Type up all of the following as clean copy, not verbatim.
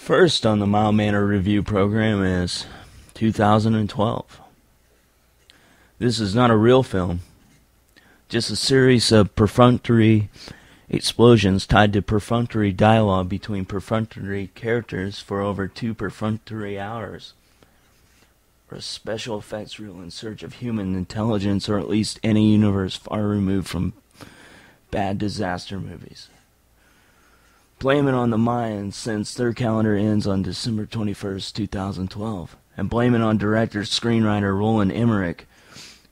First on the Mild Manner Review program is 2012. This is not a real film, just a series of perfunctory explosions tied to perfunctory dialogue between perfunctory characters for over 2 perfunctory hours. Or a special effects reel in search of human intelligence, or at least any universe far removed from bad disaster movies. Blame it on the Mayans, since their calendar ends on December 21st, 2012. And blame it on director-screenwriter Roland Emmerich,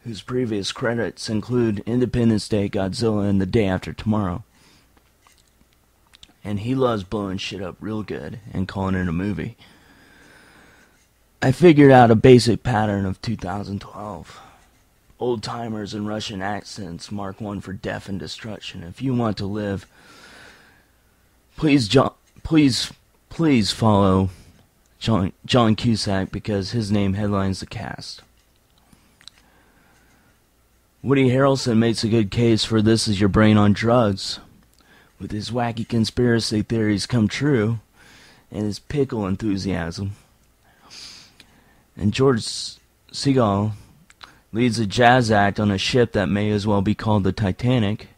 whose previous credits include Independence Day, Godzilla, and The Day After Tomorrow. And he loves blowing shit up real good and calling it a movie. I figured out a basic pattern of 2012. Old-timers and Russian accents mark one for death and destruction. If you want to live, please follow John Cusack, because his name headlines the cast. Woody Harrelson makes a good case for This Is Your Brain on Drugs, with his wacky conspiracy theories come true and his pickle enthusiasm. And George Segal leads a jazz act on a ship that may as well be called the Titanic.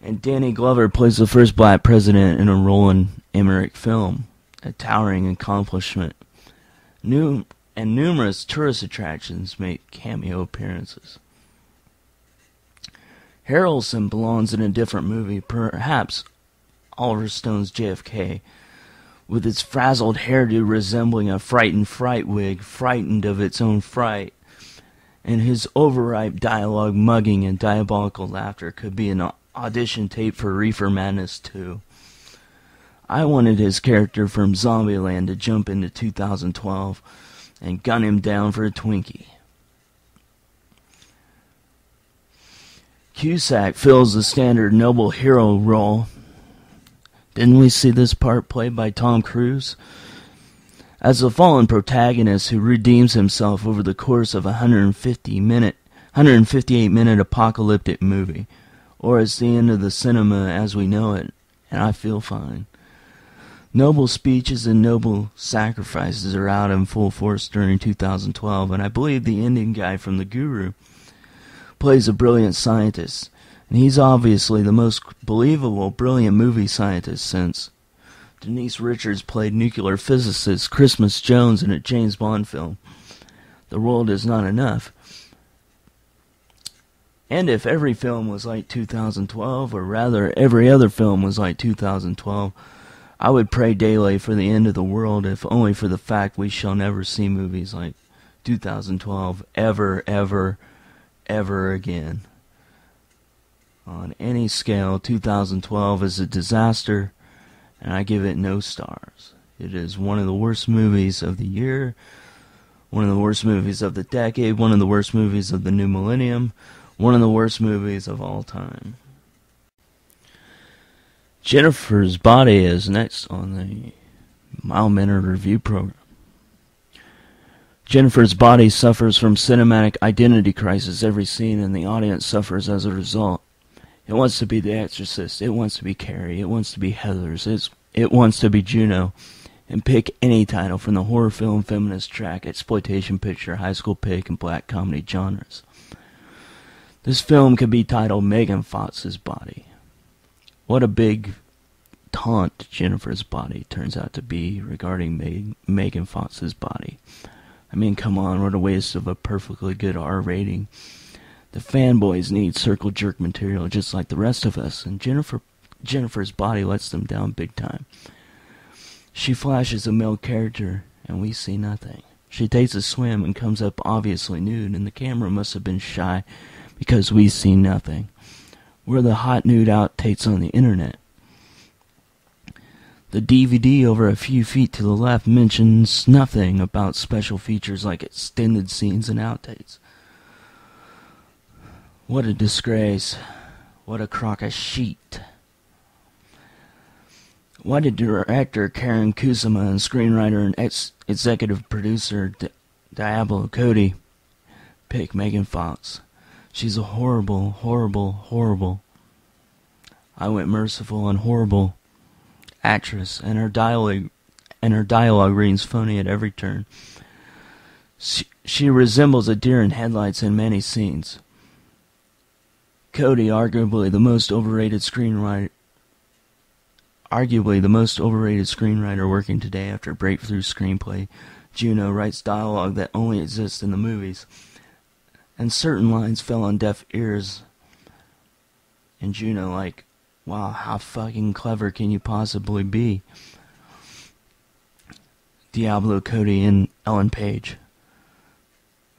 And Danny Glover plays the first black president in a Roland Emmerich film, a towering accomplishment. Numerous tourist attractions make cameo appearances. Harrelson belongs in a different movie, perhaps Oliver Stone's JFK, with its frazzled hairdo resembling a frightened fright wig, frightened of its own fright, and his overripe dialogue, mugging, and diabolical laughter could be an audition tape for Reefer Madness 2. I wanted his character from Zombieland to jump into 2012 and gun him down for a Twinkie. Cusack fills the standard noble hero role. Didn't we see this part played by Tom Cruise? As a fallen protagonist who redeems himself over the course of a 158-minute apocalyptic movie. Or it's the end of the cinema as we know it, and I feel fine. Noble speeches and noble sacrifices are out in full force during 2012, and I believe the Indian guy from The Guru plays a brilliant scientist, and he's obviously the most believable, brilliant movie scientist since Denise Richards played nuclear physicist Christmas Jones in a James Bond film. The world is not enough. And if every film was like 2012, or rather every other film was like 2012, I would pray daily for the end of the world, if only for the fact we shall never see movies like 2012 ever, ever, ever again. On any scale, 2012 is a disaster, and I give it no stars. It is one of the worst movies of the year, one of the worst movies of the decade, one of the worst movies of the new millennium, one of the worst movies of all time. Jennifer's Body is next on the Mild Manner Review program. Jennifer's Body suffers from cinematic identity crisis every scene, and the audience suffers as a result. It wants to be The Exorcist, it wants to be Carrie, it wants to be Heathers, it wants to be Juno, and pick any title from the horror film, feminist track, exploitation picture, high school pick, and black comedy genres. This film could be titled Megan Fox's Body. What a big taunt Jennifer's Body turns out to be regarding Megan Fox's body. I mean, come on, what a waste of a perfectly good R rating. The fanboys need circle jerk material just like the rest of us, and Jennifer's Body lets them down big time. She flashes a male character, and we see nothing. She takes a swim and comes up obviously nude, and the camera must have been shy because we see nothing. We're the hot nude outtakes on the internet. The DVD over a few feet to the left mentions nothing about special features like extended scenes and outtakes. What a disgrace. What a crock of shit. Why did director Karen Kusama and screenwriter and executive producer Diablo Cody pick Megan Fox? She's a horrible, horrible, horrible. I went merciful and horrible actress, and her and her dialogue rings phony at every turn. She resembles a deer in headlights in many scenes. Cody, arguably the most overrated screenwriter working today after breakthrough screenplay, Juno writes dialogue that only exists in the movies, and certain lines fell on deaf ears in Juno, like, wow, how fucking clever can you possibly be? Diablo Cody and Ellen Page.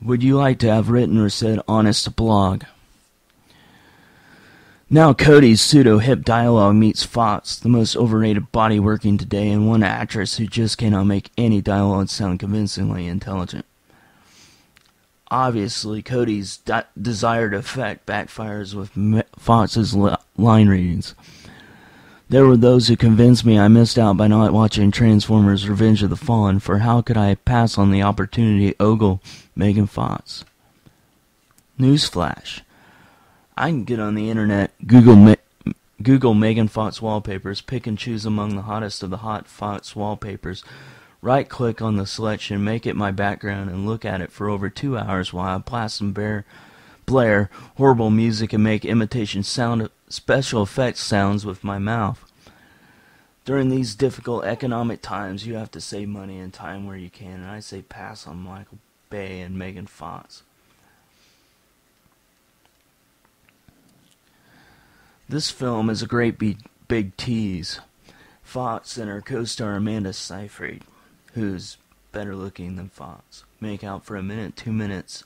Would you like to have written or said honest blog? Now Cody's pseudo-hip dialogue meets Fox, the most overrated body working today, and one actress who just cannot make any dialogue sound convincingly intelligent. Obviously, Cody's desired effect backfires with Fox's line readings. There were those who convinced me I missed out by not watching Transformers Revenge of the Fallen, for how could I pass on the opportunity to ogle Megan Fox? Newsflash. I can get on the internet, Google Megan Fox wallpapers, pick and choose among the hottest of the hot Fox wallpapers, right-click on the selection, make it my background, and look at it for over 2 hours while I blast and blare horrible music and make imitation special effects sounds with my mouth. During these difficult economic times, you have to save money and time where you can, and I say pass on Michael Bay and Megan Fox. This film is a great big tease. Fox and her co-star Amanda Seyfried, who's better looking than Fox, make out for a minute, 2 minutes.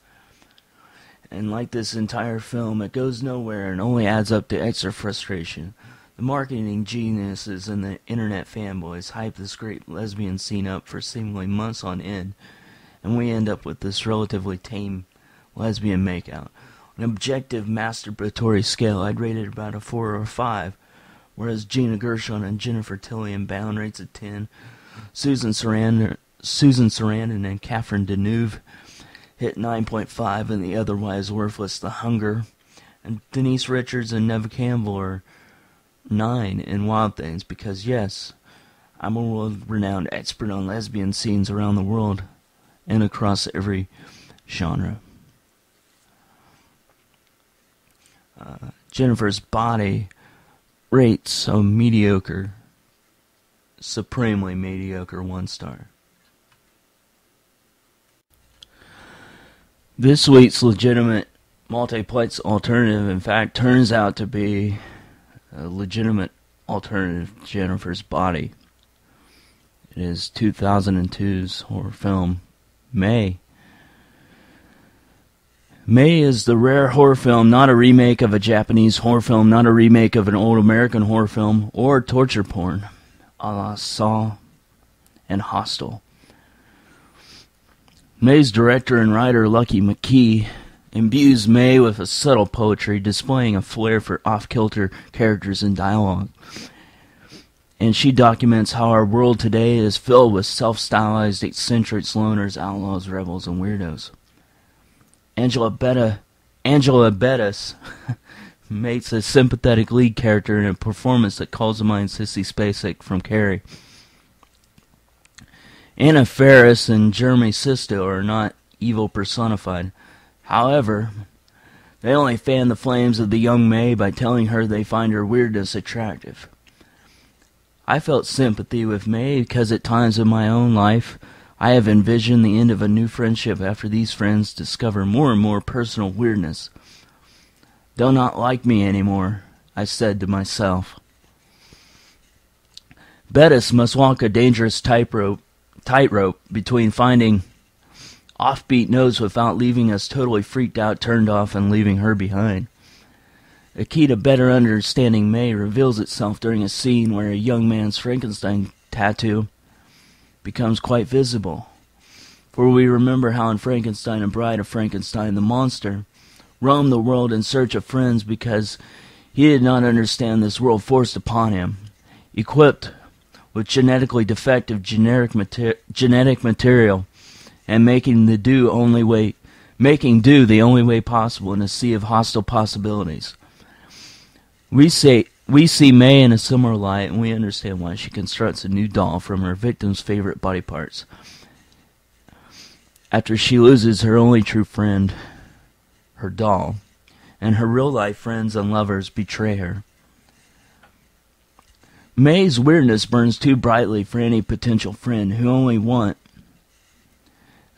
And like this entire film, it goes nowhere and only adds up to extra frustration. The marketing geniuses and the internet fanboys hype this great lesbian scene up for seemingly months on end, and we end up with this relatively tame lesbian makeout. On an objective masturbatory scale, I'd rate it about a 4 or a 5, whereas Gina Gershon and Jennifer Tilly in Bound rates a 10. Susan Sarandon and Catherine Deneuve hit 9.5, and the otherwise worthless The Hunger, and Denise Richards and Neve Campbell are 9 in Wild Things, because yes, I'm a world-renowned expert on lesbian scenes around the world and across every genre. Jennifer's Body rates a mediocre, supremely mediocre 1 star. This week's legitimate multiplex alternative, in fact, turns out to be a legitimate alternative to Jennifer's Body. It is 2002's horror film, May. May is the rare horror film, not a remake of a Japanese horror film, not a remake of an old American horror film, or torture porn, a la Saw and Hostel. May's director and writer, Lucky McKee, imbues May with a subtle poetry, displaying a flair for off-kilter characters and dialogue. And she documents how our world today is filled with self-stylized eccentrics, loners, outlaws, rebels, and weirdos. Angela Bettis makes a sympathetic lead character in a performance that calls to mind Sissy Spacek from Carrie. Anna Faris and Jeremy Sisto are not evil personified. However, they only fan the flames of the young May by telling her they find her weirdness attractive. I felt sympathy with May because at times in my own life, I have envisioned the end of a new friendship after these friends discover more and more personal weirdness. They'll not like me anymore, I said to myself. Bettis must walk a dangerous tightrope between finding offbeat notes without leaving us totally freaked out, turned off, and leaving her behind. The key to better understanding May reveals itself during a scene where a young man's Frankenstein tattoo becomes quite visible. For we remember how in Frankenstein and Bride of Frankenstein, the monster roamed the world in search of friends because he did not understand this world forced upon him. Equipped with genetically defective genetic material and making do the only way possible in a sea of hostile possibilities. We We see May in a similar light, and we understand why she constructs a new doll from her victim's favorite body parts. After she loses her only true friend, her doll, and her real-life friends and lovers betray her. May's weirdness burns too brightly for any potential friend who only want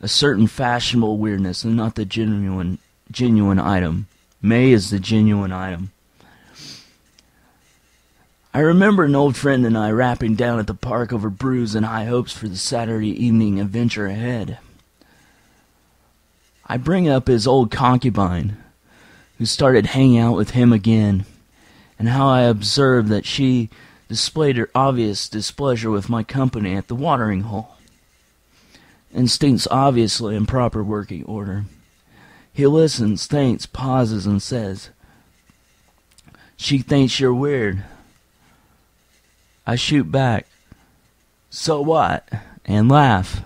a certain fashionable weirdness and not the genuine item. May is the genuine item. I remember an old friend and I rapping down at the park over brews and high hopes for the Saturday evening adventure ahead. I bring up his old concubine, who started hanging out with him again, and how I observed that she displayed her obvious displeasure with my company at the watering hole. Instincts obviously in proper working order. He listens, thinks, pauses, and says, "She thinks you're weird." I shoot back, "So what?" and laugh.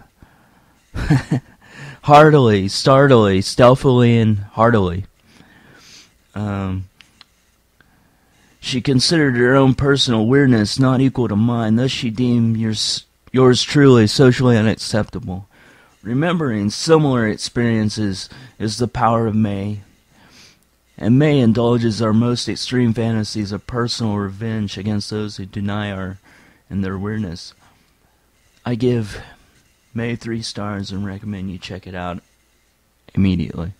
Heartily, startily, stealthily, and heartily. She considered her own personal weirdness not equal to mine, thus she deemed yours truly socially unacceptable. Remembering similar experiences is the power of May, and May indulges our most extreme fantasies of personal revenge against those who deny her and their weirdness. I give May 3 stars and recommend you check it out immediately.